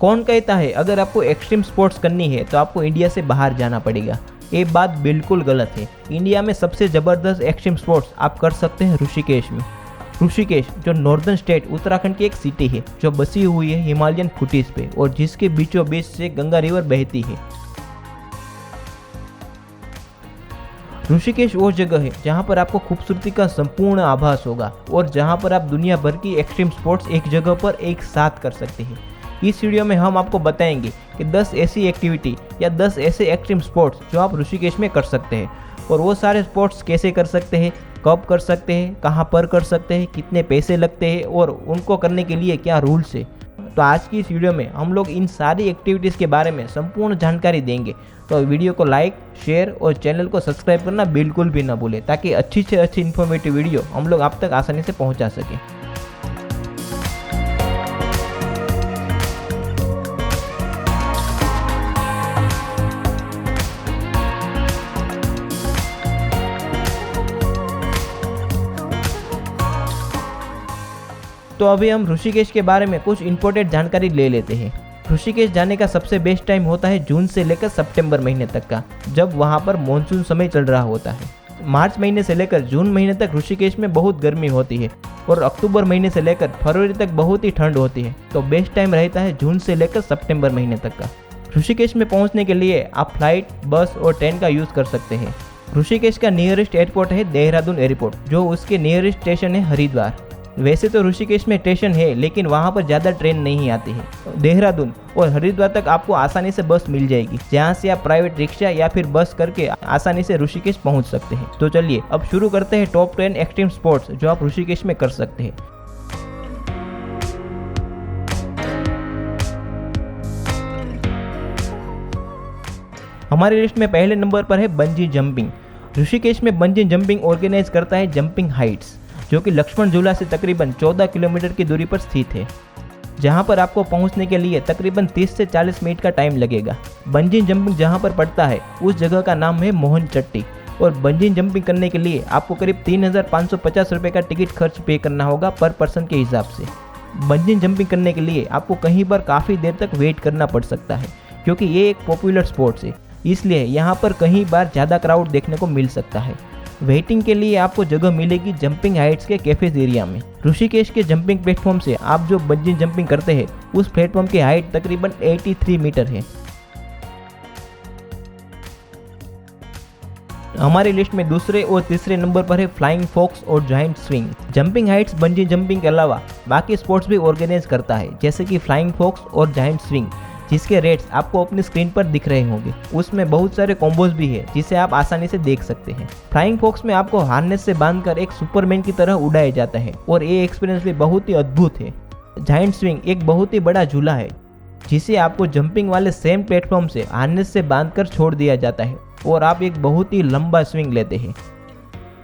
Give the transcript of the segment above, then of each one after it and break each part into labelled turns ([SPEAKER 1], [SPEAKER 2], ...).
[SPEAKER 1] कौन कहता है अगर आपको एक्सट्रीम स्पोर्ट्स करनी है तो आपको इंडिया से बाहर जाना पड़ेगा? ये बात बिल्कुल गलत है। इंडिया में सबसे ज़बरदस्त एक्सट्रीम स्पोर्ट्स आप कर सकते हैं ऋषिकेश में। ऋषिकेश जो नॉर्दर्न स्टेट उत्तराखंड की एक सिटी है जो बसी हुई है हिमालयन फुटीज पे और जिसके बीचों बीच से गंगा रिवर बहती है। ऋषिकेश वो जगह है जहाँ पर आपको खूबसूरती का संपूर्ण आभास होगा और जहाँ पर आप दुनिया भर की एक्सट्रीम स्पोर्ट्स एक जगह पर एक साथ कर सकते हैं। इस वीडियो में हम आपको बताएंगे कि 10 ऐसी एक्टिविटी या 10 ऐसे एक्सट्रीम स्पोर्ट्स जो आप ऋषिकेश में कर सकते हैं और वो सारे स्पोर्ट्स कैसे कर सकते हैं, कब कर सकते हैं, कहाँ पर कर सकते हैं, कितने पैसे लगते हैं और उनको करने के लिए क्या रूल्स है। तो आज की इस वीडियो में हम लोग इन सारी एक्टिविटीज़ के बारे में संपूर्ण जानकारी देंगे। तो वीडियो को लाइक, शेयर और चैनल को सब्सक्राइब करना बिल्कुल भी ना भूलें ताकि अच्छी से अच्छी इन्फॉर्मेटिव वीडियो हम लोग आप तक आसानी से पहुंचा सकें। तो अभी हम ऋषिकेश के बारे में कुछ इंपॉर्टेंट जानकारी ले लेते हैं। ऋषिकेश जाने का सबसे बेस्ट टाइम होता है जून से लेकर सितंबर महीने तक का, जब वहाँ पर मानसून समय चल रहा होता है। मार्च महीने से लेकर जून महीने तक ऋषिकेश में बहुत गर्मी होती है और अक्टूबर महीने से लेकर फरवरी तक बहुत ही ठंड होती है। तो बेस्ट टाइम रहता है जून से लेकर सितंबर महीने तक का। ऋषिकेश में पहुँचने के लिए आप फ्लाइट, बस और ट्रेन का यूज़ कर सकते हैं। ऋषिकेश का नियरेस्ट एयरपोर्ट है देहरादून एयरपोर्ट, जो उसके नियरेस्ट स्टेशन है हरिद्वार। वैसे तो ऋषिकेश में स्टेशन है लेकिन वहाँ पर ज़्यादा ट्रेन नहीं आती है। देहरादून और हरिद्वार तक आपको आसानी से बस मिल जाएगी, जहाँ से आप प्राइवेट रिक्शा या फिर बस करके आसानी से ऋषिकेश पहुँच सकते हैं। तो चलिए अब शुरू करते हैं टॉप 10 एक्सट्रीम स्पोर्ट्स जो आप ऋषिकेश में कर सकते हैं। हमारी लिस्ट में पहले नंबर पर है बंजी जंपिंग। ऋषिकेश में बंजी जंपिंग ऑर्गेनाइज करता है जंपिंग हाइट्स, जो कि लक्ष्मण झूला से तकरीबन 14 किलोमीटर की दूरी पर स्थित है, जहां पर आपको पहुंचने के लिए तकरीबन 30 से 40 मिनट का टाइम लगेगा। बंजी जंपिंग जहां पर पड़ता है उस जगह का नाम है मोहन चट्टी और बंजी जंपिंग करने के लिए आपको करीब 3,550 रुपये का टिकट खर्च पे करना होगा पर पर्सन के हिसाब से। बंजी जंपिंग करने के लिए आपको कहीं पर काफ़ी देर तक वेट करना पड़ सकता है क्योंकि ये एक पॉपुलर स्पोर्ट्स है, इसलिए यहाँ पर कहीं बार ज़्यादा क्राउड देखने को मिल सकता है। वेटिंग के लिए आपको जगह मिलेगी जंपिंग हाइट्स के कैफेज एरिया में। ऋषिकेश के जंपिंग प्लेटफॉर्म से आप जो बंजी जंपिंग करते हैं उस प्लेटफॉर्म की हाइट तकरीबन 83 मीटर है। हमारी लिस्ट में दूसरे और तीसरे नंबर पर है फ्लाइंग फॉक्स और giant swing. Jumping Heights bungee jumping के अलावा बाकी स्पोर्ट्स भी ऑर्गेनाइज करता है, जैसे कि फ्लाइंग फॉक्स और जायंट स्विंग, जिसके रेट्स आपको अपनी स्क्रीन पर दिख रहे होंगे। उसमें बहुत सारे कॉम्बोज भी है जिसे आप आसानी से देख सकते हैं। फ्लाइंग फॉक्स में आपको हार्नेस से बांधकर एक सुपरमैन की तरह उड़ाया जाता है और ये एक्सपीरियंस भी बहुत ही अद्भुत है। जायंट स्विंग एक बहुत ही बड़ा झूला है जिसे आपको जंपिंग वाले सेम प्लेटफॉर्म से हार्नेस से बांधकर छोड़ दिया जाता है और आप एक बहुत ही लंबा स्विंग लेते हैं।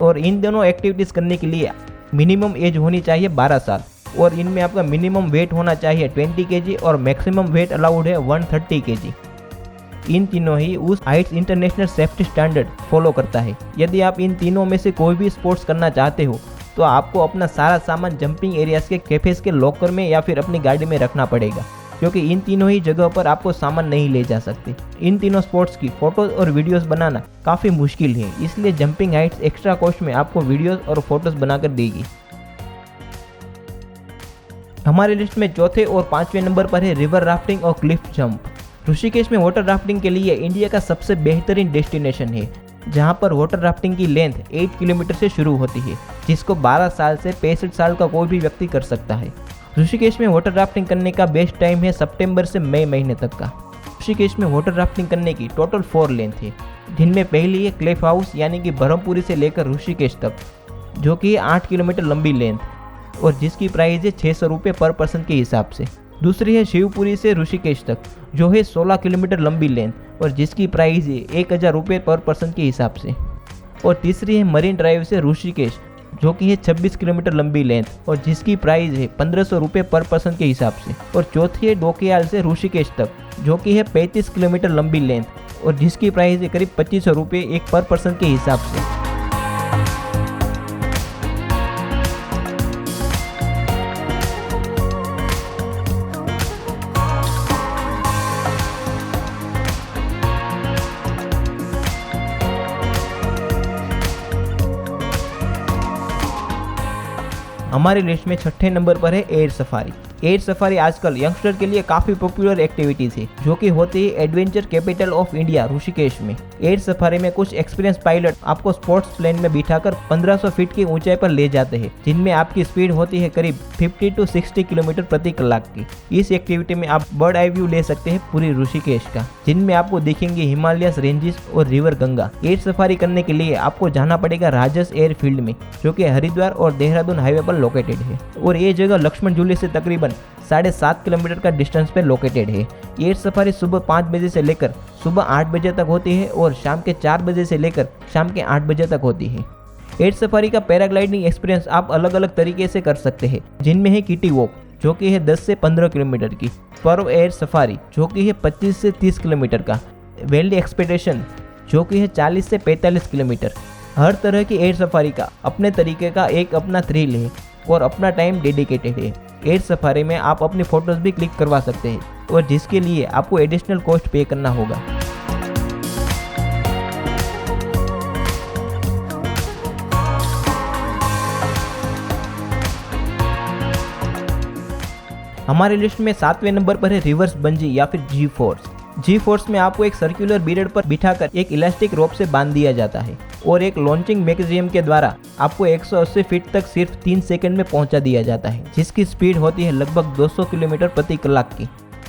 [SPEAKER 1] और इन दोनों एक्टिविटीज़ करने के लिए मिनिमम एज होनी चाहिए 12 साल और इनमें आपका मिनिमम वेट होना चाहिए 20 kg और मैक्सिमम वेट अलाउड है 130 kg। इन तीनों ही उस Heights international safety standard follow करता है। यदि आप इन तीनों में से कोई भी स्पोर्ट्स करना चाहते हो तो आपको अपना सारा सामान जंपिंग एरियाज के कैफेज के लॉकर में या फिर अपनी गाड़ी में रखना पड़ेगा, क्योंकि इन तीनों ही जगह पर आपको सामान नहीं ले जा सकते। इन तीनों स्पोर्ट्स की फोटोज और वीडियोस बनाना काफ़ी मुश्किल है, इसलिए जंपिंग हाइट्स एक्स्ट्रा कॉस्ट में आपको वीडियोस और फोटोज बनाकर देगी। हमारी लिस्ट में चौथे और पांचवें नंबर पर है रिवर राफ्टिंग और क्लिफ जंप। ऋषिकेश में वाटर राफ्टिंग के लिए इंडिया का सबसे बेहतरीन डेस्टिनेशन है, जहां पर वाटर राफ्टिंग की लेंथ 8 किलोमीटर से शुरू होती है, जिसको 12 साल से 65 साल का कोई भी व्यक्ति कर सकता है। ऋषिकेश में वाटर राफ्टिंग करने का बेस्ट टाइम है सितंबर से मई महीने तक का। ऋषिकेश में वाटर राफ्टिंग करने की टोटल 4 लेंथ है, जिनमें पहली है क्लिफ हाउस यानी कि ब्रह्मपुरी से लेकर ऋषिकेश तक, जो कि 8 किलोमीटर लंबी लेंथ और जिसकी प्राइस है 600 रुपये पर पर्सन के हिसाब से। दूसरी है शिवपुरी से ऋषिकेश तक, जो है 16 किलोमीटर लंबी लेंथ और जिसकी प्राइस है 1000 रुपये पर पर्सन के हिसाब से। और तीसरी है मरीन ड्राइव से ऋषिकेश, जो कि है 26 किलोमीटर लंबी लेंथ और जिसकी प्राइस है 1500 रुपये पर पर्सन के हिसाब से। और चौथी है डोकेयाल से ऋषिकेश तक, जो कि है 35 किलोमीटर लंबी लेंथ और जिसकी प्राइस है करीब 2500 रुपये एक पर पर्सन के हिसाब से। हमारी लिस्ट में छठे नंबर पर है एयर सफारी। एयर सफारी आजकल यंगस्टर के लिए काफी पॉपुलर एक्टिविटीज है, जो कि होती है adventure capital of India Rishikesh में। एयर सफारी में कुछ एक्सपीरियंस पायलट आपको स्पोर्ट्स प्लेन में बिठाकर 1500 फीट की ऊंचाई पर ले जाते हैं, जिनमें आपकी स्पीड होती है करीब 50 to 60 किलोमीटर प्रति कलाक की। इस एक्टिविटी में आप बर्ड आई व्यू ले सकते हैं पूरी ऋषिकेश का, जिनमें आपको दिखेंगे हिमालयस रेंजेस और रिवर गंगा। एयर सफारी करने के लिए आपको जाना पड़ेगा राजस एयरफील्ड में, जो कि हरिद्वार और देहरादून हाईवे पर लोकेटेड है, और ये जगह लक्ष्मण झूले से तकरीबन 7.5 किलोमीटर का डिस्टेंस पे लोकेटेड है। एयर सफारी सुबह 5 बजे से लेकर सुबह 8 बजे तक होती है और शाम के 4 बजे से लेकर शाम के 8 बजे तक होती है। एयर सफारी का पैराग्लाइडिंग एक्सपीरियंस आप अलग अलग तरीके से कर सकते हैं, जिनमें है किटी वॉक, जो कि है 10 से 15 किलोमीटर की, पर्व एयर सफारी, जो कि है 25 से 30 किलोमीटर का, वैली एक्सपेडिशन, जो कि है 40 से 45 किलोमीटर। हर तरह की एयर सफारी का अपने तरीके का एक अपना थ्रिल है और अपना टाइम डेडिकेटेड है। एयर सफारी में आप अपनी फोटोज भी क्लिक करवा सकते हैं, और जिसके लिए आपको एडिशनल कॉस्ट पे करना होगा। हमारी लिस्ट में 7वें नंबर पर है रिवर्स बंजी या फिर जी फोर्स। जी फोर्स में आपको एक सर्कुलर बीरेड पर बिठाकर एक इलास्टिक रोप से बांध दिया जाता है और एक लॉन्चिंग मैकेनिज्म के द्वारा आपको 180 फीट तक सिर्फ 3 सेकंड में पहुंचा दिया जाता है, जिसकी स्पीड होती है लगभग 200 किलोमीटर प्रति कलाक की।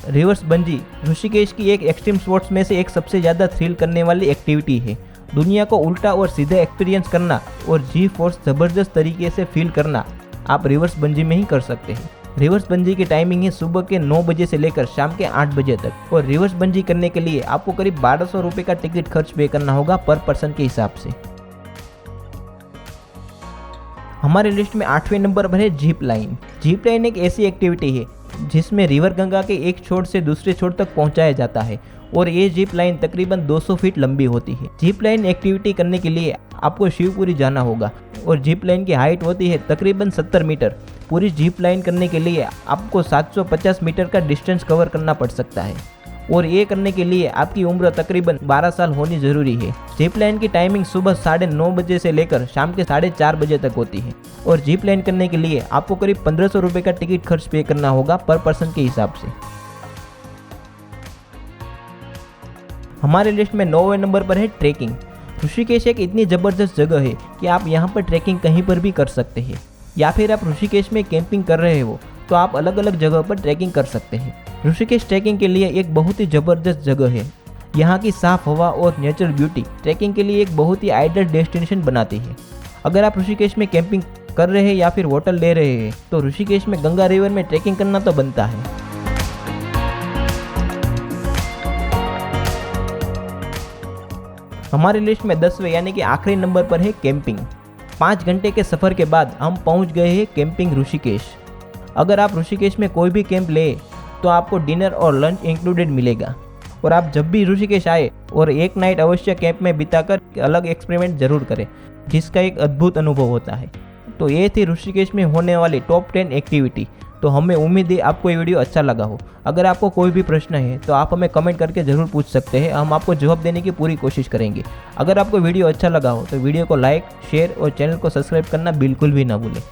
[SPEAKER 1] रिवर्स बंजी ऋषिकेश की एक एक्सट्रीम स्पोर्ट्स में से एक सबसे ज़्यादा थ्रिल करने वाली एक्टिविटी है। दुनिया को उल्टा और सीधा एक्सपीरियंस करना और जी फोर्स ज़बरदस्त तरीके से फील करना आप रिवर्स बंजी में ही कर सकते हैं। रिवर्स बंजी की टाइमिंग है सुबह के 9 बजे से लेकर शाम के 8 बजे तक, और रिवर्स बंजी करने के लिए आपको करीब 1200 रुपये का टिकट खर्च पे करना होगा पर पर्सन के हिसाब से। हमारे लिस्ट में 8वें नंबर पर है जीप लाइन। जीप लाइन एक ऐसी एक्टिविटी है जिसमें रिवर गंगा के एक छोर से दूसरे छोर तक पहुंचाया जाता है, और ये जीप लाइन तकरीबन 200 फीट लंबी होती है। जीप लाइन एक्टिविटी करने के लिए आपको शिवपुरी जाना होगा, और जीप लाइन की हाइट होती है तकरीबन 70 मीटर। पूरी जीप लाइन करने के लिए आपको 750 मीटर का डिस्टेंस कवर करना पड़ सकता है, और ये करने के लिए आपकी उम्र तकरीबन 12 साल होनी जरूरी है। जीप लाइन की टाइमिंग सुबह 9:30 बजे से लेकर शाम के 4:30 बजे तक होती है, और जीप लाइन करने के लिए आपको करीब 1500 रुपये का टिकट खर्च पे करना होगा पर पर्सन के हिसाब से। हमारे लिस्ट में 9वें नंबर पर है ट्रैकिंग। ऋषिकेश एक इतनी ज़बरदस्त जगह है कि आप यहाँ पर ट्रैकिंग कहीं पर भी कर सकते हैं, या फिर आप ऋषिकेश में कैंपिंग कर रहे हो तो आप अलग अलग जगह पर ट्रैकिंग कर सकते हैं। ऋषिकेश ट्रैकिंग के लिए एक बहुत ही ज़बरदस्त जगह है। यहाँ की साफ हवा और नेचर ब्यूटी ट्रैकिंग के लिए एक बहुत ही आइडियल डेस्टिनेशन बनाती है। अगर आप ऋषिकेश में कैंपिंग कर रहे हैं या फिर होटल ले रहे हैं तो ऋषिकेश में गंगा रिवर में ट्रैकिंग करना तो बनता है। हमारी लिस्ट में 10वें यानी कि आखिरी नंबर पर है कैंपिंग। 5 घंटे के सफ़र के बाद हम पहुंच गए हैं कैंपिंग ऋषिकेश। अगर आप ऋषिकेश में कोई भी कैंप ले तो आपको डिनर और लंच इंक्लूडेड मिलेगा, और आप जब भी ऋषिकेश आए और एक नाइट अवश्य कैंप में बिताकर अलग एक्सपेरिमेंट जरूर करें, जिसका एक अद्भुत अनुभव होता है। तो ये थी ऋषिकेश में होने वाली टॉप 10 एक्टिविटी। तो हमें उम्मीद है आपको ये वीडियो अच्छा लगा हो। अगर आपको कोई भी प्रश्न है तो आप हमें कमेंट करके ज़रूर पूछ सकते हैं, हम आपको जवाब देने की पूरी कोशिश करेंगे। अगर आपको वीडियो अच्छा लगा हो तो वीडियो को लाइक, शेयर और चैनल को सब्सक्राइब करना बिल्कुल भी ना भूलें।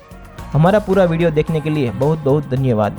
[SPEAKER 1] हमारा पूरा वीडियो देखने के लिए बहुत बहुत धन्यवाद।